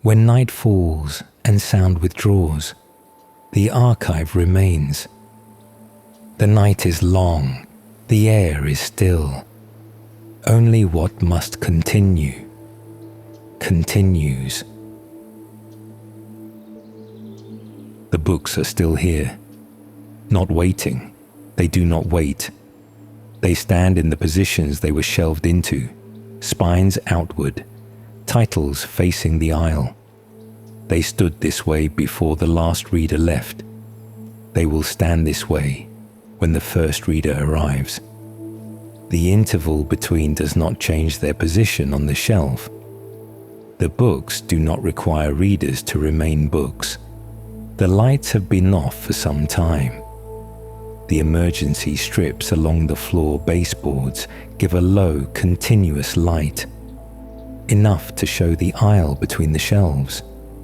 When night falls and sound withdraws, the archive remains. The night is long, the air is still. Only what must continue, continues. The books are still here, not waiting. They do not wait. They stand in the positions they were shelved into, spines outward, titles facing the aisle. They stood this way before the last reader left. They will stand this way when the first reader arrives. The interval between does not change their position on the shelf. The books do not require readers to remain books. The lights have been off for some time. The emergency strips along the floor baseboards give a low, continuous light, enough to show the aisle between the shelves,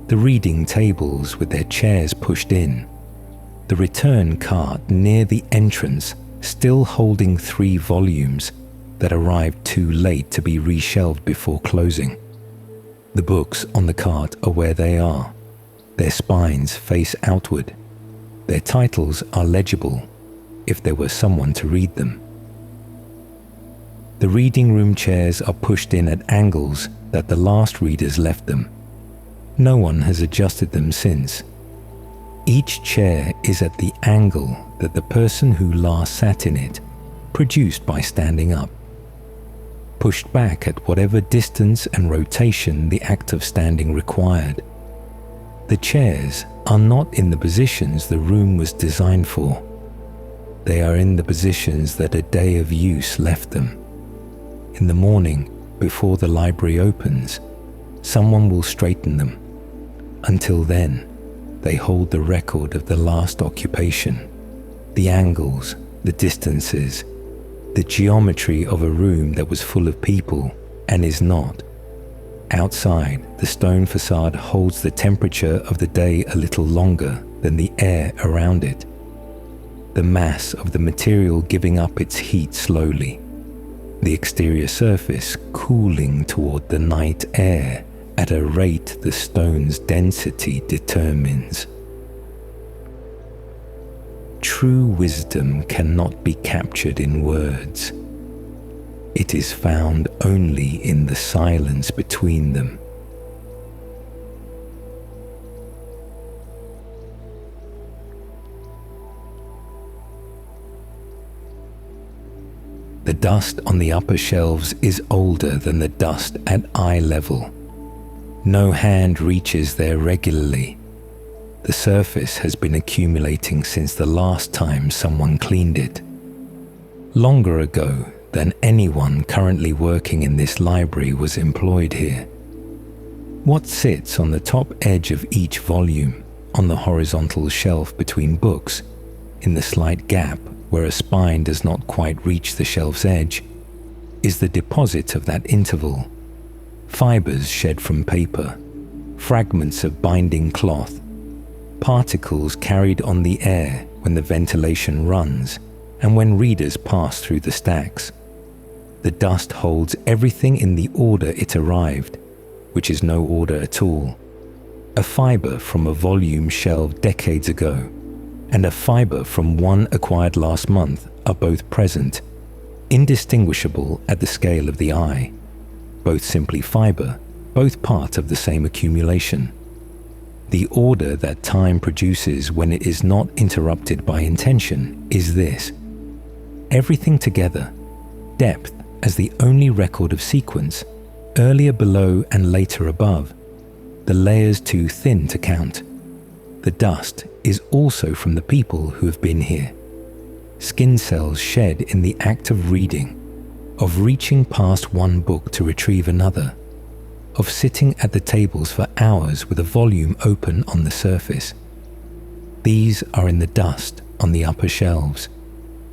the reading tables with their chairs pushed in, the return cart near the entrance still holding 3 volumes that arrived too late to be reshelved before closing. The books on the cart are where they are. Their spines face outward. Their titles are legible if there were someone to read them. The reading room chairs are pushed in at angles that the last readers left them. No one has adjusted them since. Each chair is at the angle that the person who last sat in it produced by standing up, pushed back at whatever distance and rotation the act of standing required. The chairs are not in the positions the room was designed for. They are in the positions that a day of use left them. In the morning, before the library opens, someone will straighten them. Until then, they hold the record of the last occupation, the angles, the distances, the geometry of a room that was full of people and is not. Outside, the stone facade holds the temperature of the day a little longer than the air around it, the mass of the material giving up its heat slowly, the exterior surface cooling toward the night air at a rate the stone's density determines. True wisdom cannot be captured in words. It is found only in the silence between them. The dust on the upper shelves is older than the dust at eye level. No hand reaches there regularly. The surface has been accumulating since the last time someone cleaned it. Longer ago than anyone currently working in this library was employed here. What sits on the top edge of each volume, on the horizontal shelf between books, in the slight gap where a spine does not quite reach the shelf's edge, is the deposit of that interval. Fibers shed from paper, fragments of binding cloth, particles carried on the air when the ventilation runs and when readers pass through the stacks. The dust holds everything in the order it arrived, which is no order at all. A fiber from a volume shelved decades ago and a fiber from one acquired last month are both present, indistinguishable at the scale of the eye. Both simply fiber, both part of the same accumulation. The order that time produces when it is not interrupted by intention is this: everything together, depth as the only record of sequence, earlier below and later above, the layers too thin to count. The dust is also from the people who have been here. Skin cells shed in the act of reading, of reaching past one book to retrieve another, of sitting at the tables for hours with a volume open on the surface. These are in the dust on the upper shelves,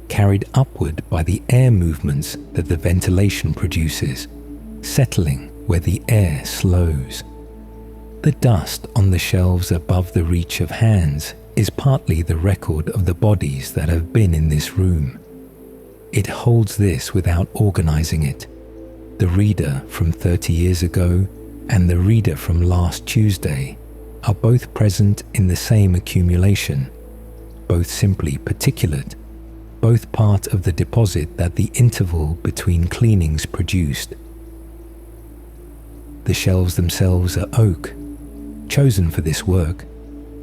carried upward by the air movements that the ventilation produces, settling where the air slows. The dust on the shelves above the reach of hands is partly the record of the bodies that have been in this room. It holds this without organizing it. The reader from 30 years ago, and the reader from last Tuesday are both present in the same accumulation, both simply particulate, both part of the deposit that the interval between cleanings produced. The shelves themselves are oak, chosen for this work,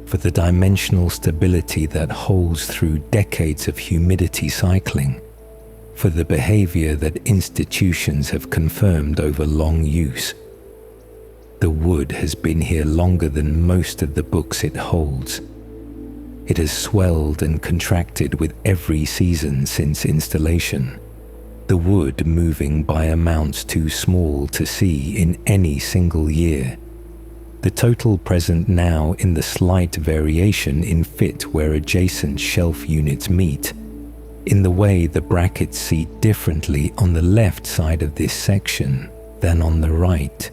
for the dimensional stability that holds through decades of humidity cycling, for the behavior that institutions have confirmed over long use. The wood has been here longer than most of the books it holds. It has swelled and contracted with every season since installation, the wood moving by amounts too small to see in any single year. The total present now in the slight variation in fit where adjacent shelf units meet, in the way the brackets seat differently on the left side of this section than on the right.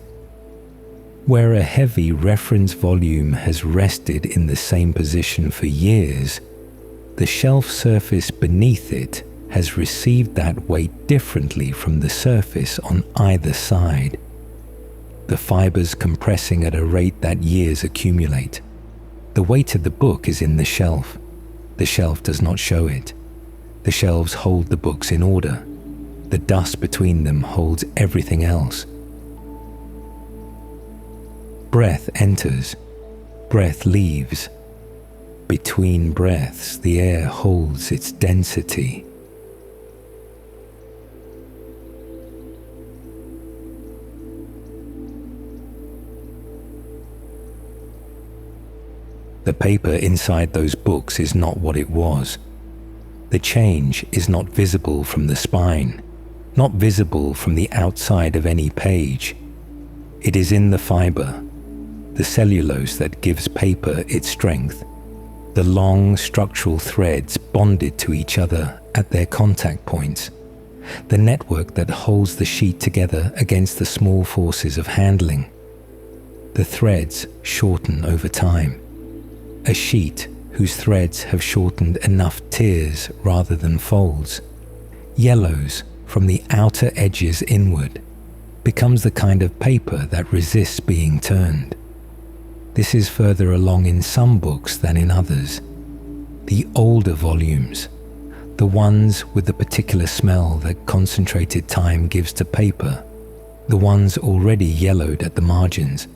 Where a heavy reference volume has rested in the same position for years, the shelf surface beneath it has received that weight differently from the surface on either side, the fibers compressing at a rate that years accumulate. The weight of the book is in the shelf. The shelf does not show it. The shelves hold the books in order. The dust between them holds everything else. Breath enters, breath leaves. Between breaths, the air holds its density. The paper inside those books is not what it was. The change is not visible from the spine, not visible from the outside of any page. It is in the fiber, the cellulose that gives paper its strength, the long structural threads bonded to each other at their contact points, the network that holds the sheet together against the small forces of handling. The threads shorten over time. A sheet whose threads have shortened enough tears rather than folds, yellows from the outer edges inward, becomes the kind of paper that resists being turned. This is further along in some books than in others. The older volumes, the ones with the particular smell that concentrated time gives to paper, the ones already yellowed at the margins,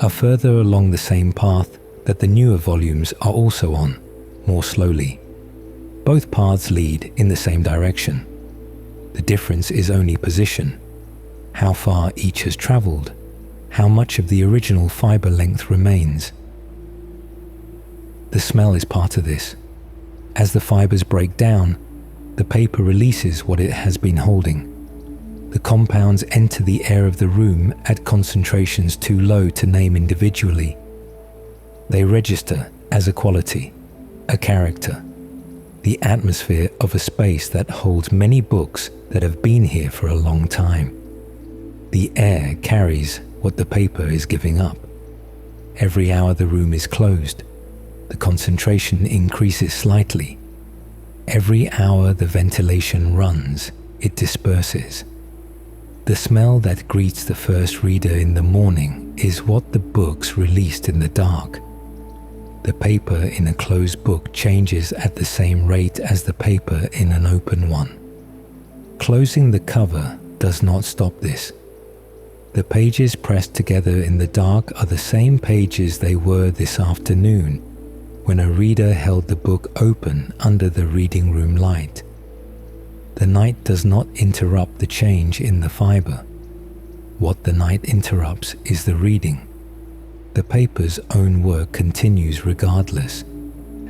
are further along the same path that the newer volumes are also on, more slowly. Both paths lead in the same direction. The difference is only position, how far each has traveled, how much of the original fiber length remains. The smell is part of this. As the fibers break down, the paper releases what it has been holding. The compounds enter the air of the room at concentrations too low to name individually. They register as a quality, a character, the atmosphere of a space that holds many books that have been here for a long time. The air carries what the paper is giving up. Every hour the room is closed, the concentration increases slightly. Every hour the ventilation runs, it disperses. The smell that greets the first reader in the morning is what the books released in the dark. The paper in a closed book changes at the same rate as the paper in an open one. Closing the cover does not stop this. The pages pressed together in the dark are the same pages they were this afternoon when a reader held the book open under the reading room light. The night does not interrupt the change in the fiber. What the night interrupts is the reading. The paper's own work continues regardless,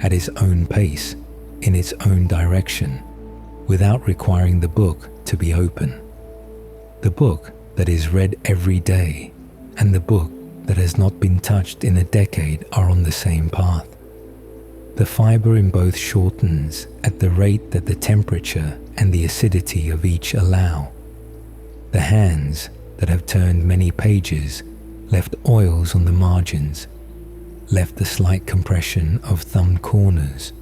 at its own pace, in its own direction, without requiring the book to be open. The book that is read every day and the book that has not been touched in a decade are on the same path. The fiber in both shortens at the rate that the temperature and the acidity of each allow. The hands that have turned many pages left oils on the margins, left the slight compression of thumbed corners,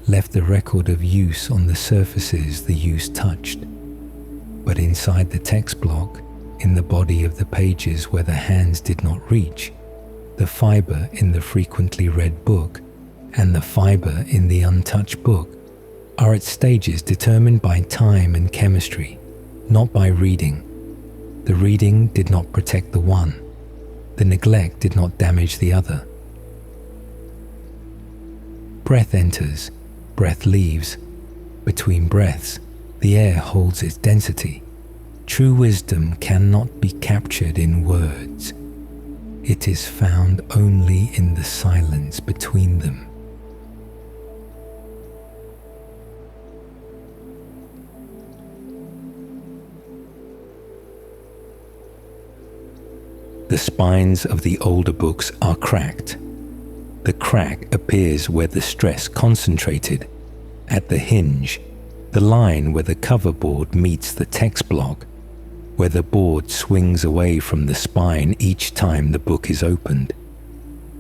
left the record of use on the surfaces the use touched. But inside the text block, in the body of the pages where the hands did not reach, the fiber in the frequently read book, and the fiber in the untouched book are at stages determined by time and chemistry, not by reading. The reading did not protect the one. The neglect did not damage the other. Breath enters, breath leaves. Between breaths, the air holds its density. True wisdom cannot be captured in words. It is found only in the silence between them. The spines of the older books are cracked. The crack appears where the stress concentrated, at the hinge, the line where the cover board meets the text block, where the board swings away from the spine each time the book is opened.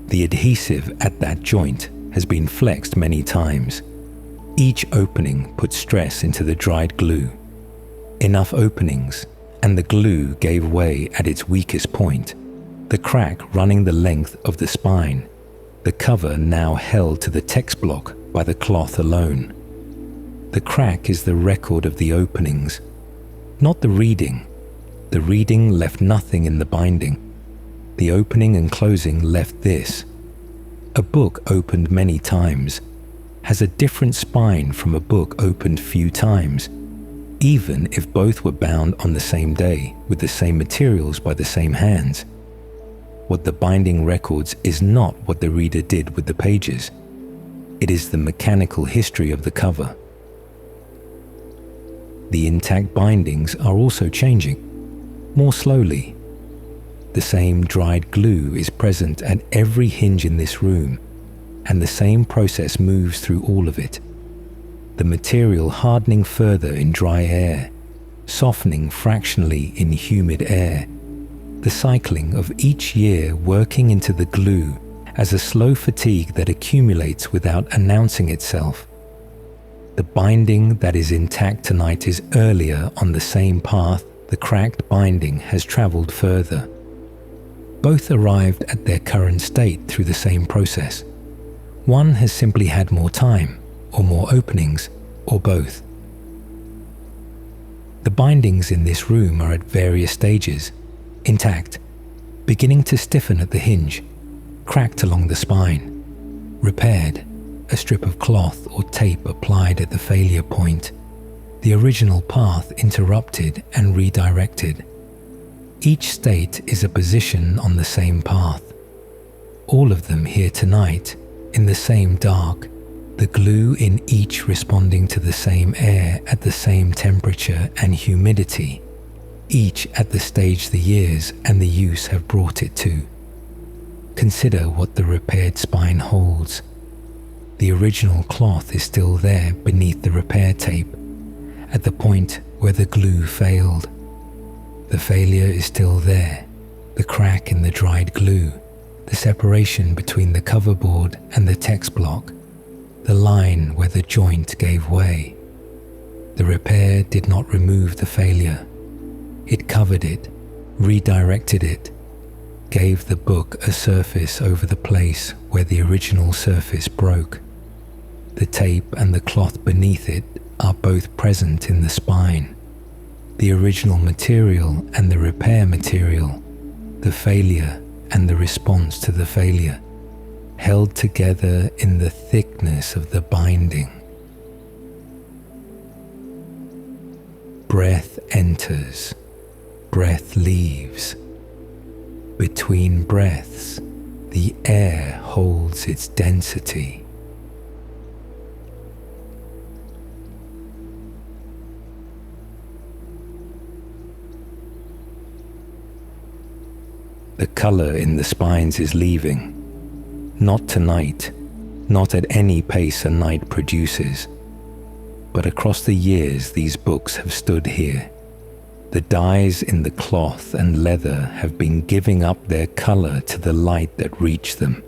The adhesive at that joint has been flexed many times. Each opening puts stress into the dried glue. Enough openings, and the glue gave way at its weakest point, the crack running the length of the spine, the cover now held to the text block by the cloth alone. The crack is the record of the openings, not the reading. The reading left nothing in the binding. The opening and closing left this. A book opened many times has a different spine from a book opened few times, even if both were bound on the same day with the same materials by the same hands. What the binding records is not what the reader did with the pages. It is the mechanical history of the cover. The intact bindings are also changing, more slowly. The same dried glue is present at every hinge in this room, and the same process moves through all of it. The material hardening further in dry air, softening fractionally in humid air, the cycling of each year working into the glue as a slow fatigue that accumulates without announcing itself. The binding that is intact tonight is earlier on the same path the cracked binding has traveled further. Both arrived at their current state through the same process. One has simply had more time, or more openings, or both. The bindings in this room are at various stages, intact, beginning to stiffen at the hinge, cracked along the spine, repaired, a strip of cloth or tape applied at the failure point, the original path interrupted and redirected. Each state is a position on the same path. All of them here tonight, in the same dark, the glue in each responding to the same air at the same temperature and humidity, each at the stage the years and the use have brought it to. Consider what the repaired spine holds. The original cloth is still there beneath the repair tape, at the point where the glue failed. The failure is still there, the crack in the dried glue, the separation between the cover board and the text block, the line where the joint gave way. The repair did not remove the failure. It covered it, redirected it, gave the book a surface over the place where the original surface broke. The tape and the cloth beneath it are both present in the spine. The original material and the repair material, the failure and the response to the failure, held together in the thickness of the binding. Breath enters, breath leaves. Between breaths, the air holds its density. The color in the spines is leaving. Not tonight, not at any pace a night produces, but across the years these books have stood here. The dyes in the cloth and leather have been giving up their color to the light that reached them.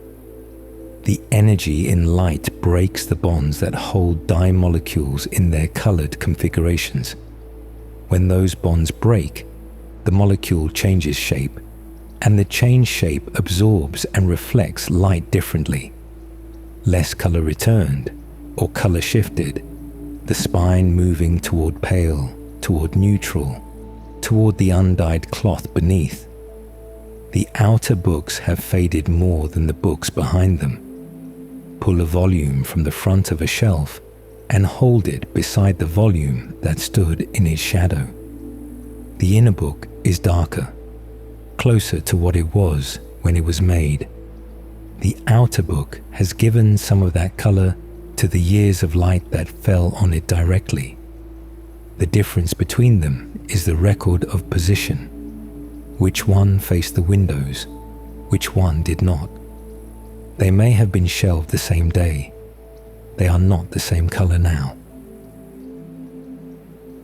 The energy in light breaks the bonds that hold dye molecules in their colored configurations. When those bonds break, the molecule changes shape, and the changed shape absorbs and reflects light differently. Less color returned, or color shifted, the spine moving toward pale, toward neutral, toward the undyed cloth beneath. The outer books have faded more than the books behind them. Pull a volume from the front of a shelf and hold it beside the volume that stood in its shadow. The inner book is darker, closer to what it was when it was made. The outer book has given some of that color to the years of light that fell on it directly. The difference between them is the record of position. Which one faced the windows, which one did not. They may have been shelved the same day. They are not the same color now.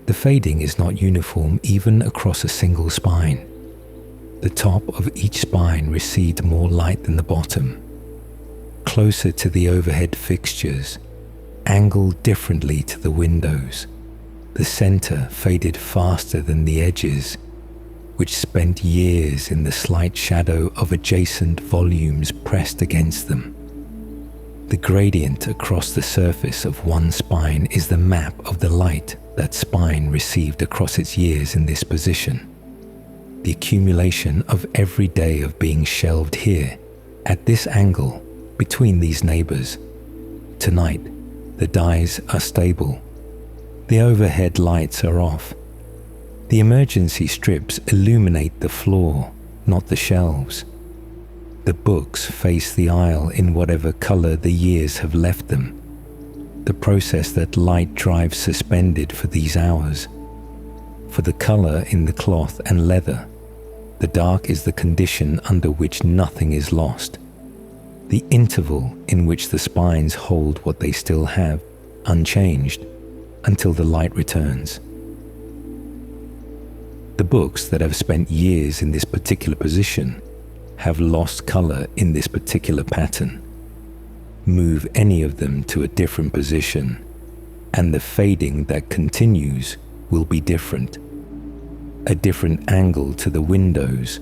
The fading is not uniform even across a single spine. The top of each spine received more light than the bottom. Closer to the overhead fixtures, angled differently to the windows, the center faded faster than the edges, which spent years in the slight shadow of adjacent volumes pressed against them. The gradient across the surface of one spine is the map of the light that spine received across its years in this position. The accumulation of every day of being shelved here, at this angle, between these neighbors. Tonight, the dyes are stable. The overhead lights are off. The emergency strips illuminate the floor, not the shelves. The books face the aisle in whatever color the years have left them. The process that light drives suspended for these hours. For the color in the cloth and leather, the dark is the condition under which nothing is lost. The interval in which the spines hold what they still have, unchanged, until the light returns. The books that have spent years in this particular position have lost color in this particular pattern. Move any of them to a different position, and the fading that continues will be different. A different angle to the windows,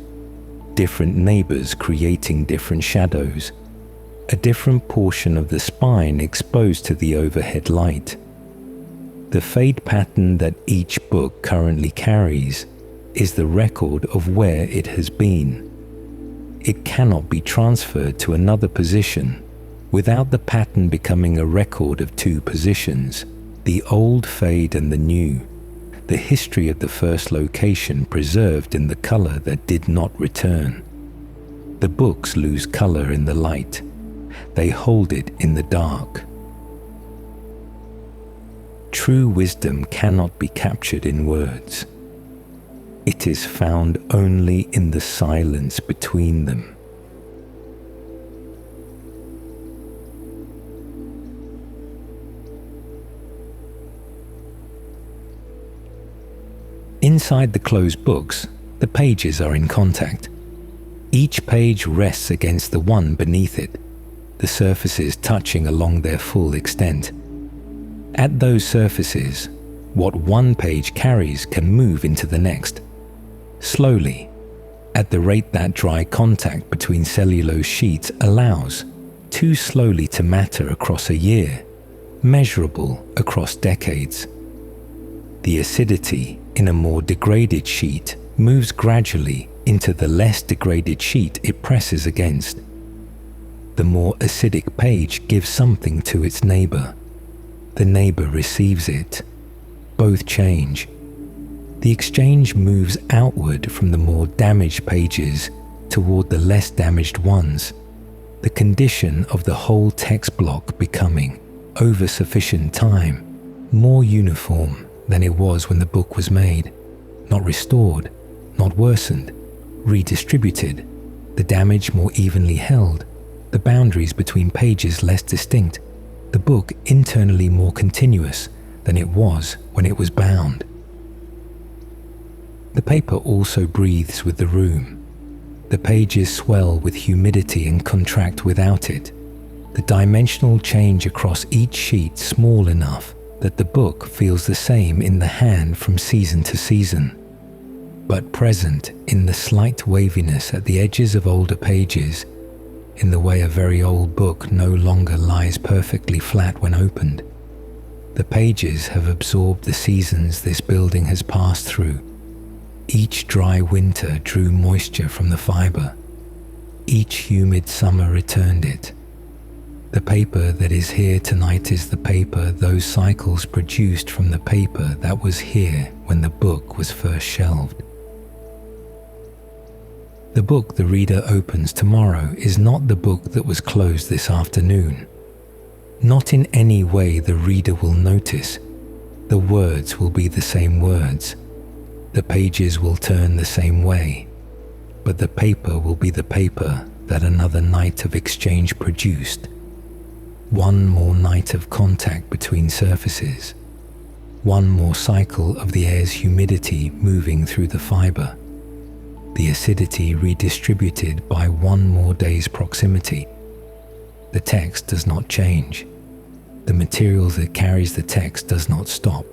different neighbors creating different shadows, a different portion of the spine exposed to the overhead light. The fade pattern that each book currently carries is the record of where it has been. It cannot be transferred to another position without the pattern becoming a record of two positions, the old fade and the new, the history of the first location preserved in the color that did not return. The books lose color in the light. They hold it in the dark. True wisdom cannot be captured in words. It is found only in the silence between them. Inside the closed books, the pages are in contact. Each page rests against the one beneath it, the surfaces touching along their full extent. At those surfaces, what one page carries can move into the next. Slowly, at the rate that dry contact between cellulose sheets allows, too slowly to matter across a year, measurable across decades. The acidity in a more degraded sheet moves gradually into the less degraded sheet it presses against. The more acidic page gives something to its neighbor. The neighbor receives it. Both change. The exchange moves outward from the more damaged pages toward the less damaged ones, the condition of the whole text block becoming, over sufficient time, more uniform than it was when the book was made, not restored, not worsened, redistributed, the damage more evenly held, the boundaries between pages less distinct, the book internally more continuous than it was when it was bound. The paper also breathes with the room. The pages swell with humidity and contract without it. The dimensional change across each sheet small enough that the book feels the same in the hand from season to season. but present in the slight waviness at the edges of older pages, in the way a very old book no longer lies perfectly flat when opened. The pages have absorbed the seasons this building has passed through. Each dry winter drew moisture from the fiber. Each humid summer returned it. The paper that is here tonight is the paper those cycles produced from the paper that was here when the book was first shelved. The book the reader opens tomorrow is not the book that was closed this afternoon. Not in any way the reader will notice. The words will be the same words. The pages will turn the same way. But the paper will be the paper that another night of exchange produced. One more night of contact between surfaces. One more cycle of the air's humidity moving through the fiber. The acidity redistributed by one more day's proximity. The text does not change. The material that carries the text does not stop.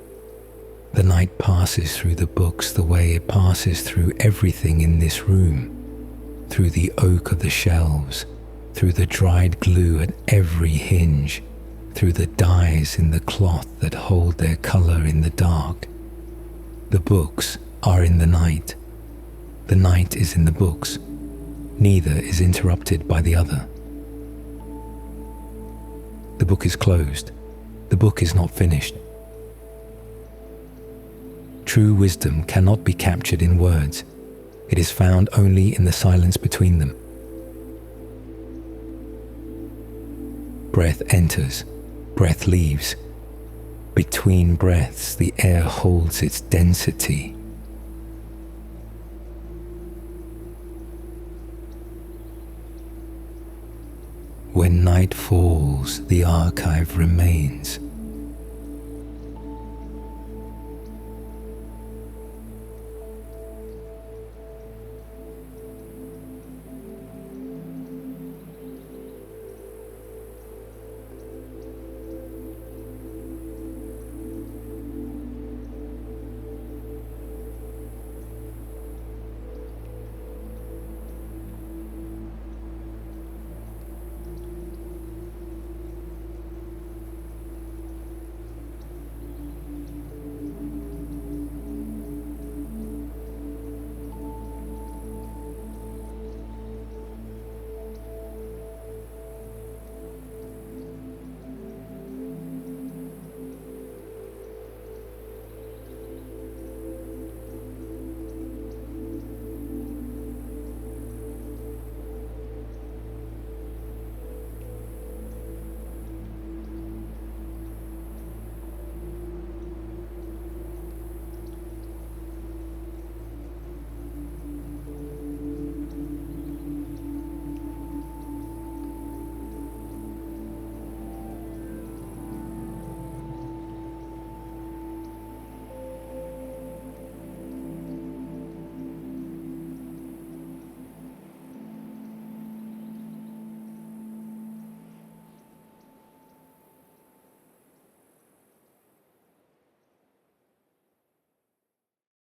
The night passes through the books the way it passes through everything in this room, through the oak of the shelves, through the dried glue at every hinge, through the dyes in the cloth that hold their color in the dark. The books are in the night. The night is in the books. Neither is interrupted by the other. The book is closed. The book is not finished. True wisdom cannot be captured in words. It is found only in the silence between them. Breath enters, breath leaves. Between breaths, the air holds its density. When night falls, the archive remains.